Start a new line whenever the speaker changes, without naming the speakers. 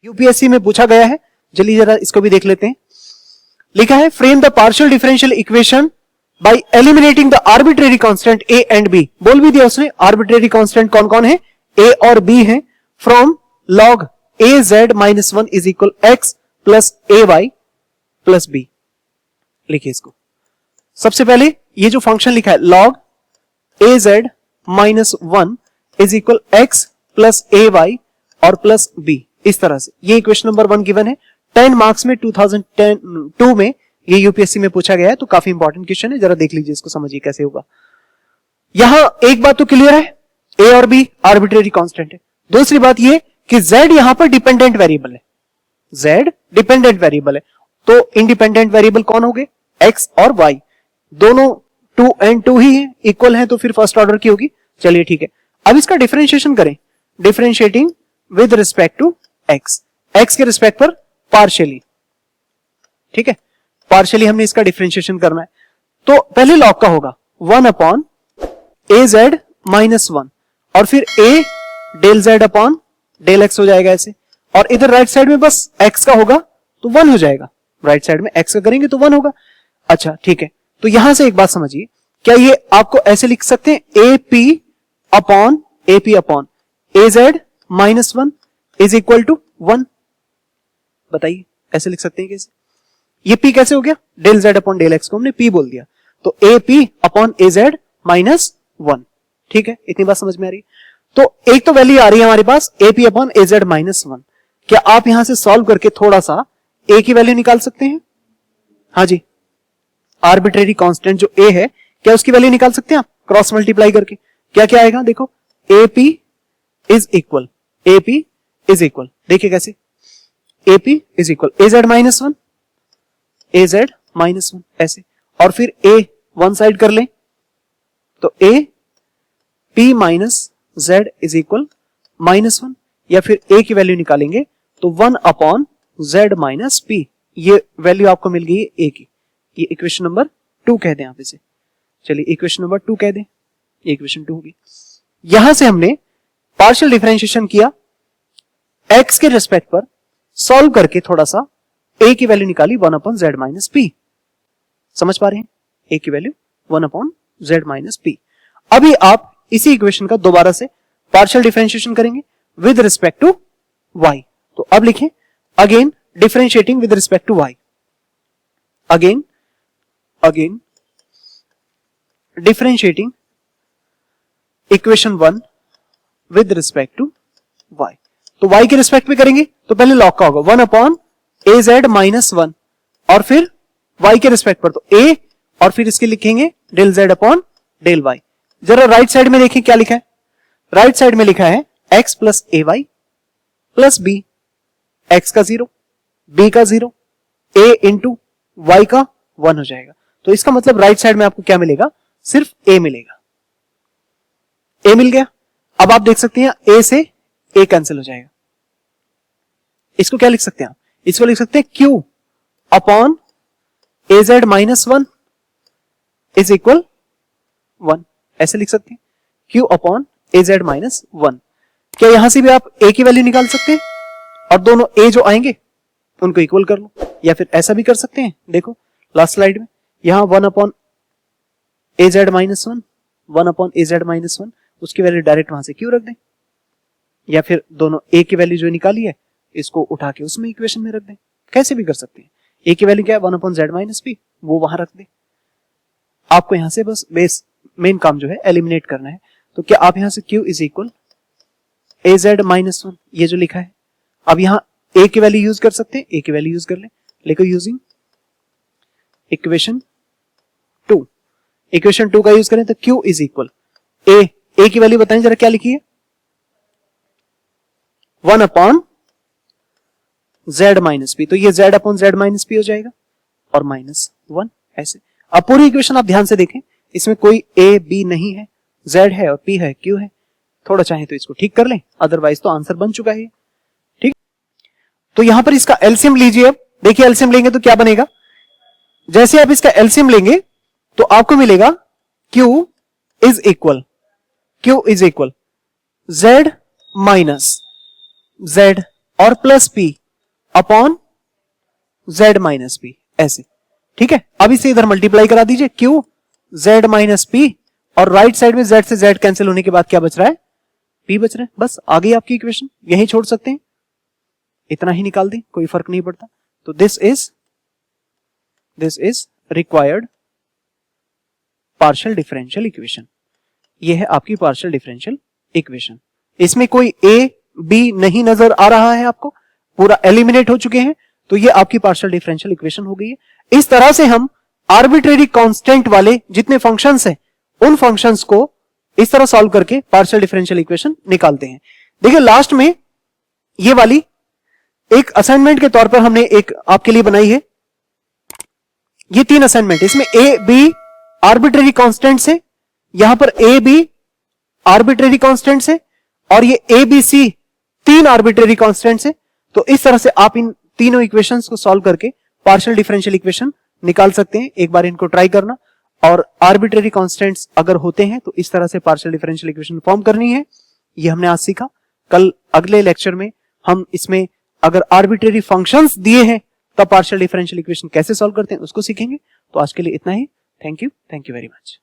UPSC में पूछा गया है, चलिए जरा इसको भी देख लेते हैं। लिखा है frame the partial differential equation by eliminating the arbitrary constant A and B. बोल भी दिया उसने, आर्बिट्रेरी कांस्टेंट कौन कौन है, ए और बी है। From log A Z minus one is equal X plus A Y plus B. लिखिए इसको, सबसे पहले ये जो फंक्शन लिखा है log A Z minus one is equal X plus A Y और प्लस बी, इस तरह से ये इक्वेशन नंबर 1 गिवन है। 10 मार्क्स में 2002 में ये यूपीएससी में पूछा गया है, तो काफी इंपॉर्टेंट क्वेश्चन है, जरा देख लीजिए इसको, समझिए कैसे होगा। यहां एक बात तो क्लियर है, ए और बी आर्बिट्रेरी कांस्टेंट है। दूसरी बात ये कि जेड यहां पर डिपेंडेंट वेरिएबल है, जेड डिपेंडेंट वेरिएबल है, तो इंडिपेंडेंट वेरिएबल कौन हो गए, एक्स और वाई, दोनों 2 and 2 ही है, इक्वल है, तो फिर फर्स्ट ऑर्डर की होगी। चलिए ठीक है, अब इसका डिफरेंशिएशन करें, differentiating with respect to X, X के रिस्पेक्ट पर पार्शियली, ठीक है, पार्शियली हमने इसका डिफरेंशिएशन करना है। तो पहले लॉग का होगा 1 अपॉन ए जेड माइनस वन, और फिर a del Z upon del x हो जाएगा ऐसे, और इधर राइट साइड में बस एक्स का होगा तो 1 हो जाएगा, राइट साइड में एक्स का करेंगे तो 1 होगा। अच्छा ठीक है, तो यहां से एक बात समझिए, क्या ये आपको ऐसे लिख सकते हैं A P upon A Z minus one is equal to 1, बताइए ऐसे लिख सकते हैं कैसे? ये p कैसे हो गया, del Z upon del X को हमने p बोल दिया, तो A P upon A Z minus one, ठीक है, इतनी बात समझ में आ रही है। तो एक तो वैल्यू आ रही है हमारे पास a P upon A Z minus one, क्या आप यहां से सॉल्व करके थोड़ा सा a की वैल्यू निकाल सकते हैं? हाँ जी, आर्बिट्रेरी कांस्टेंट जो a है, क्या उसकी वैल्यू निकाल सकते हैं आप क्रॉस मल्टीप्लाई करके? क्या क्या आएगा देखो, A P is equal, A P is equal, देखिए कैसे, A P is equal A Z minus one, A Z minus one ऐसे, और फिर ए वन साइड कर लें तो A P minus Z is equal minus one, या फिर ए की वैल्यू निकालेंगे तो 1 अपॉन जेड माइनस पी, ये वैल्यू आपको मिल गई है ए की, ये इक्वेशन नंबर 2 कह दें आप इसे, चलिए इक्वेशन नंबर 2 कह दें, इक्वेशन 2 होगी। यहां से हमने पार्शियल डिफरेंशिएशन किया, एक्स के रिस्पेक्ट पर सॉल्व करके थोड़ा सा ए की वैल्यू निकाली 1 अपॉन जेड माइनस पी, समझ पा रहे हैं, ए की value 1 upon Z minus P. अभी आप इसी इक्वेशन का दोबारा से पार्शियल डिफरेंशिएशन करेंगे विद रिस्पेक्ट टू वाई, तो अब लिखें again differentiating with respect to Y, again differentiating equation 1 with respect to Y, तो y के रिस्पेक्ट में करेंगे तो पहले लॉग का होगा 1 अपॉन ए जेड माइनस वन, और फिर y के रिस्पेक्ट पर तो a, और फिर इसके लिखेंगे del z upon del y। जरा राइट साइड में देखें क्या लिखा है, राइट साइड में लिखा है x plus A Y plus B, x का 0, b का 0, a इंटू वाई का 1 हो जाएगा, तो इसका मतलब राइट साइड में आपको क्या मिलेगा, सिर्फ a मिलेगा, a मिल गया। अब आप देख सकते हैं a से a कैंसिल हो जाएगा, इसको क्या लिख सकते हैं आप, इसको लिख सकते हैं q upon A Z minus one is equal 1, ऐसे लिख सकते हैं q अपॉन ए जेड माइनस वन। क्या यहां से भी आप a की वैल्यू निकाल सकते हैं और दोनों a जो आएंगे उनको इक्वल कर लो, या फिर ऐसा भी कर सकते हैं, देखो लास्ट स्लाइड में यहां 1 अपॉन ए जेड माइनस वन, 1 अपॉन ए जेड माइनस वन, उसकी वैल्यू डायरेक्ट वहां से q रख दें, या फिर दोनों a की वैल्यू जो निकाली है इसको उठा के उसमें इक्वेशन में रख दें, कैसे भी कर सकते हैं। a की वैल्यू क्या है 1 अपॉन जेड माइनस पी, वो वहां रख दें। आपको यहां से बस बेस मेन काम जो है एलिमिनेट करना है, तो क्या आप यहां से q is equal A Z minus one, ये जो लिखा है, अब यहां a की वैल्यू यूज कर सकते हैं, a की वैल्यू यूज कर लें, लेकिन यूजिंग इक्वेशन 2, इक्वेशन 2 का यूज करें तो q इज इक्वल a की वैल्यू बताएं जरा क्या लिखी है, 1 अपॉन जेड माइनस पी, तो ये Z upon Z minus P हो जाएगा और माइनस 1 ऐसे। अब पूरी इक्वेशन आप ध्यान से देखें, इसमें कोई ए बी नहीं है, जेड है और पी है, क्यू है, थोड़ा चाहे तो इसको ठीक कर लें, अदरवाइज तो आंसर बन चुका है, ठीक। तो यहां पर इसका एलसीएम लीजिए, अब देखिए एलसीएम लेंगे तो क्या बनेगा, जैसे आप इसका एलसीएम लेंगे तो आपको मिलेगा q is equal z minus z और plus p upon z minus p, ऐसे, ठीक है। अब इसे इधर मल्टीप्लाई करा दीजिए, q z माइनस p, और राइट साइड में z से z कैंसिल होने के बाद क्या बच रहा है, p बच रहा है। बस आ गई आपकी इक्वेशन, यही छोड़ सकते हैं, इतना ही निकाल दें, कोई फर्क नहीं पड़ता। तो this is required partial differential equation. ये है आपकी पार्शियल डिफरेंशियल इक्वेशन। इसमें कोई a b नहीं नजर आ रहा है आपको, पूरा एलिमिनेट हो चुके हैं, तो ये आपकी पार्शियल डिफरेंशियल इक्वेशन हो गई है। इस तरह से हम आर्बिट्रेरी कांस्टेंट वाले जितने फंक्शंस हैं उन फंक्शंस को इस तरह सॉल्व करके पार्शियल डिफरेंशियल इक्वेशन निकालते हैं। देखिए लास्ट में ये वाली एक असाइनमेंट के तौर पर हमने एक आपके लिए बनाई है, ये 3 असाइनमेंट, इसमें ए बी आर्बिट्रेरी कांस्टेंट्स है, यहां पर ए बी आर्बिट्रेरी कांस्टेंट्स है, और ये A B C 3 arbitrary constants है। तो इस तरह से आप इन तीनों इक्वेशंस को सॉल्व करके पार्शियल डिफरेंशियल इक्वेशन निकाल सकते हैं। एक बार इनको ट्राई करना, और आर्बिट्रेरी कांस्टेंट्स अगर होते हैं तो इस तरह से पार्शियल डिफरेंशियल इक्वेशन फॉर्म करनी है। ये हमने आज सीखा। कल अगले लेक्चर में हम इसमें अगर आर्बिट्रेरी फंक्शंस दिए हैं तब पार्शियल डिफरेंशियल इक्वेशन कैसे सॉल्व करते हैं उसको सीखेंगे। तो आज के लिए इतना ही। Thank you very much.